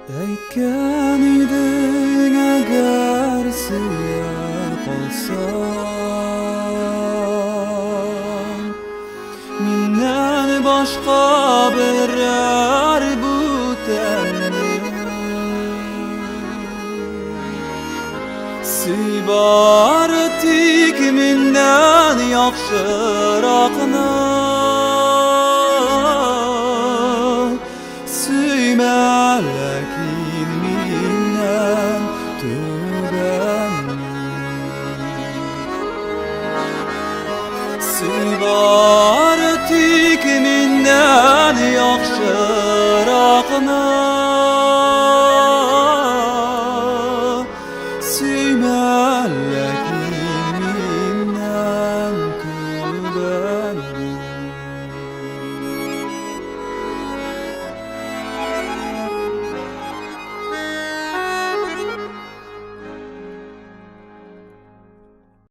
Aytgan eding agar suyar qolsam, mendan boshqa birar bu tanni Suybar tik mendan yaxshiroqni Suyma lakin mendan tubanni Suybar tik mendan yaxshiroqni